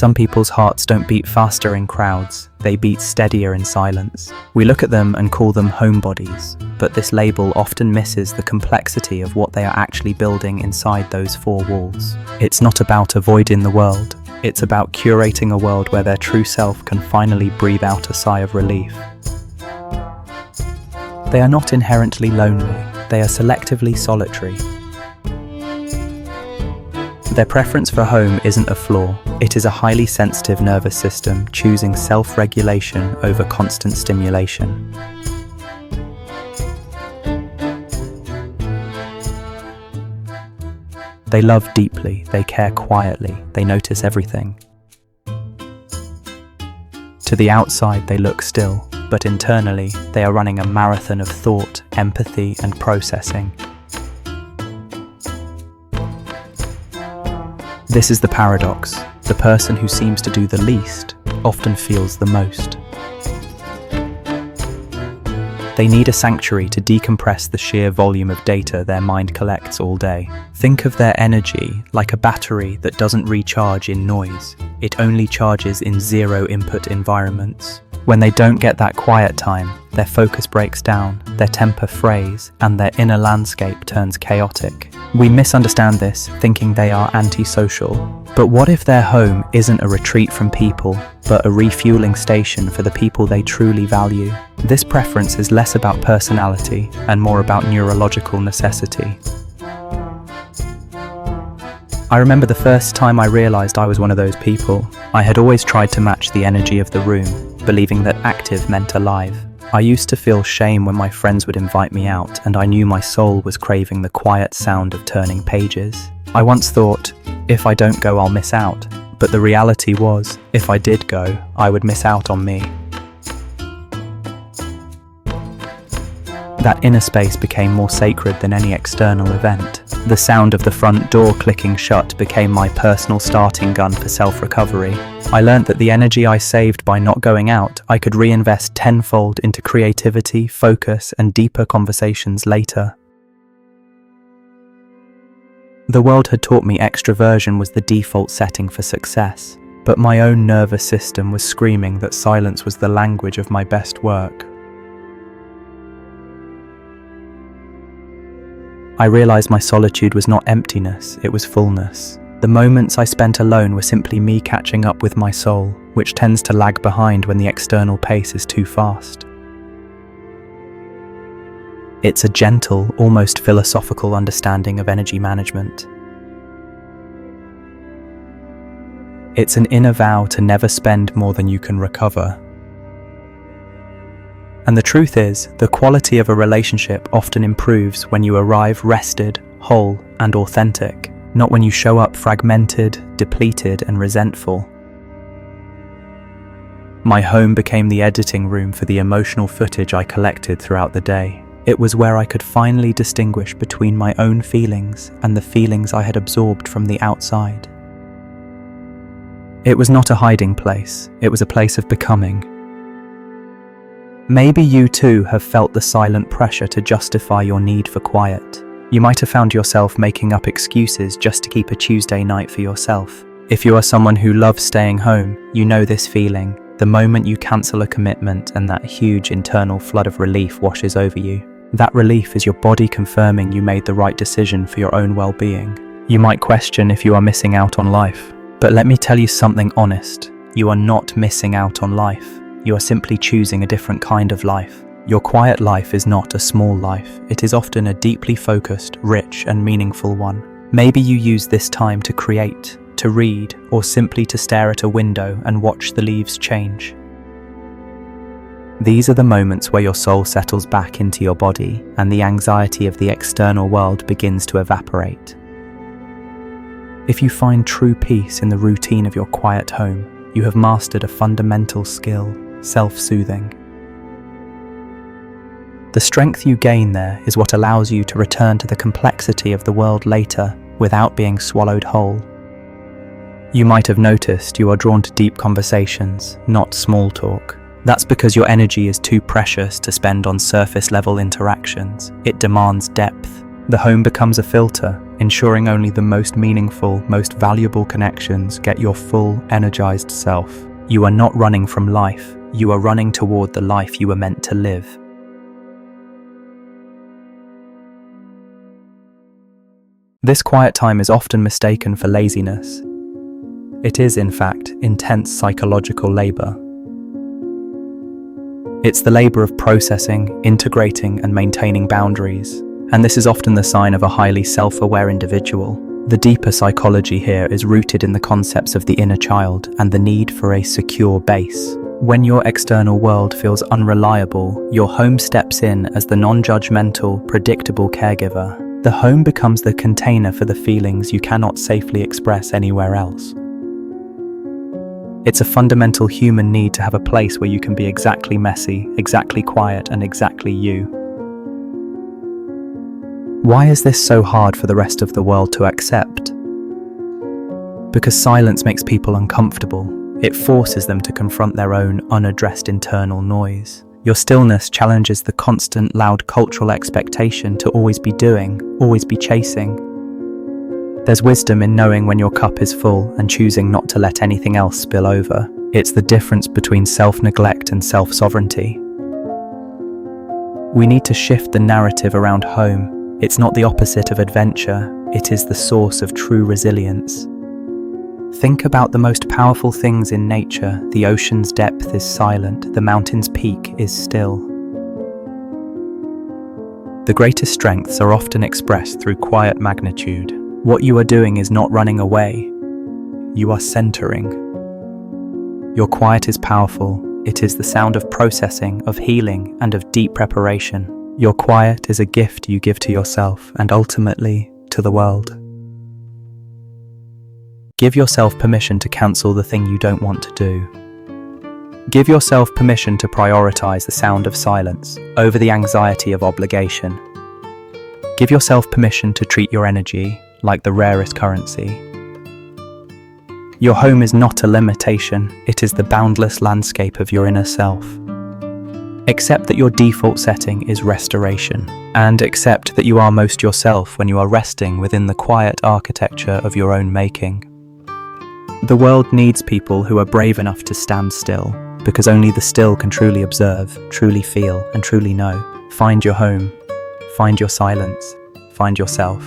Some people's hearts don't beat faster in crowds, they beat steadier in silence. We look at them and call them homebodies, but this label often misses the complexity of what they are actually building inside those four walls. It's not about avoiding the world, it's about curating a world where their true self can finally breathe out a sigh of relief. They are not inherently lonely, they are selectively solitary. Their preference for home isn't a flaw, it is a highly sensitive nervous system choosing self-regulation over constant stimulation. They love deeply, they care quietly, they notice everything. To the outside they look still, but internally they are running a marathon of thought, empathy, and processing. This is the paradox. The person who seems to do the least often feels the most. They need a sanctuary to decompress the sheer volume of data their mind collects all day. Think of their energy like a battery that doesn't recharge in noise. It only charges in zero-input environments. When they don't get that quiet time, their focus breaks down, their temper frays, and their inner landscape turns chaotic. We misunderstand this, thinking they are antisocial. But what if their home isn't a retreat from people, but a refueling station for the people they truly value? This preference is less about personality and more about neurological necessity. I remember the first time I realized I was one of those people. I had always tried to match the energy of the room, believing that active meant alive. I used to feel shame when my friends would invite me out, and I knew my soul was craving the quiet sound of turning pages. I once thought, if I don't go, I'll miss out. But the reality was, if I did go, I would miss out on me. That inner space became more sacred than any external event. The sound of the front door clicking shut became my personal starting gun for self-recovery. I learned that the energy I saved by not going out, I could reinvest tenfold into creativity, focus, and deeper conversations later. The world had taught me extroversion was the default setting for success, but my own nervous system was screaming that silence was the language of my best work. I realized my solitude was not emptiness, it was fullness. The moments I spent alone were simply me catching up with my soul, which tends to lag behind when the external pace is too fast. It's a gentle, almost philosophical understanding of energy management. It's an inner vow to never spend more than you can recover. And the truth is, the quality of a relationship often improves when you arrive rested, whole, and authentic, not when you show up fragmented, depleted, and resentful. My home became the editing room for the emotional footage I collected throughout the day. It was where I could finally distinguish between my own feelings and the feelings I had absorbed from the outside. It was not a hiding place, it was a place of becoming. Maybe you too have felt the silent pressure to justify your need for quiet. You might have found yourself making up excuses just to keep a Tuesday night for yourself. If you are someone who loves staying home, you know this feeling. The moment you cancel a commitment and that huge internal flood of relief washes over you. That relief is your body confirming you made the right decision for your own well-being. You might question if you are missing out on life, but let me tell you something honest. You are not missing out on life. You are simply choosing a different kind of life. Your quiet life is not a small life. It is often a deeply focused, rich, and meaningful one. Maybe you use this time to create, to read, or simply to stare at a window and watch the leaves change. These are the moments where your soul settles back into your body and the anxiety of the external world begins to evaporate. If you find true peace in the routine of your quiet home, you have mastered a fundamental skill, self-soothing. The strength you gain there is what allows you to return to the complexity of the world later without being swallowed whole. You might have noticed you are drawn to deep conversations, not small talk. That's because your energy is too precious to spend on surface-level interactions. It demands depth. The home becomes a filter, ensuring only the most meaningful, most valuable connections get your full, energized self. You are not running from life, you are running toward the life you were meant to live. This quiet time is often mistaken for laziness. It is, in fact, intense psychological labor. It's the labor of processing, integrating, and maintaining boundaries. And this is often the sign of a highly self-aware individual. The deeper psychology here is rooted in the concepts of the inner child and the need for a secure base. When your external world feels unreliable, your home steps in as the non-judgmental, predictable caregiver. The home becomes the container for the feelings you cannot safely express anywhere else. It's a fundamental human need to have a place where you can be exactly messy, exactly quiet, and exactly you. Why is this so hard for the rest of the world to accept? Because silence makes people uncomfortable. It forces them to confront their own unaddressed internal noise. Your stillness challenges the constant, loud cultural expectation to always be doing, always be chasing. There's wisdom in knowing when your cup is full and choosing not to let anything else spill over. It's the difference between self-neglect and self-sovereignty. We need to shift the narrative around home. It's not the opposite of adventure, it is the source of true resilience. Think about the most powerful things in nature. The ocean's depth is silent, the mountain's peak is still. The greatest strengths are often expressed through quiet magnitude. What you are doing is not running away, you are centering. Your quiet is powerful. It is the sound of processing, of healing, and of deep preparation. Your quiet is a gift you give to yourself and ultimately to the world. Give yourself permission to cancel the thing you don't want to do. Give yourself permission to prioritize the sound of silence over the anxiety of obligation. Give yourself permission to treat your energy like the rarest currency. Your home is not a limitation, it is the boundless landscape of your inner self. Accept that your default setting is restoration, and accept that you are most yourself when you are resting within the quiet architecture of your own making. The world needs people who are brave enough to stand still, because only the still can truly observe, truly feel, and truly know. Find your home, find your silence, find yourself.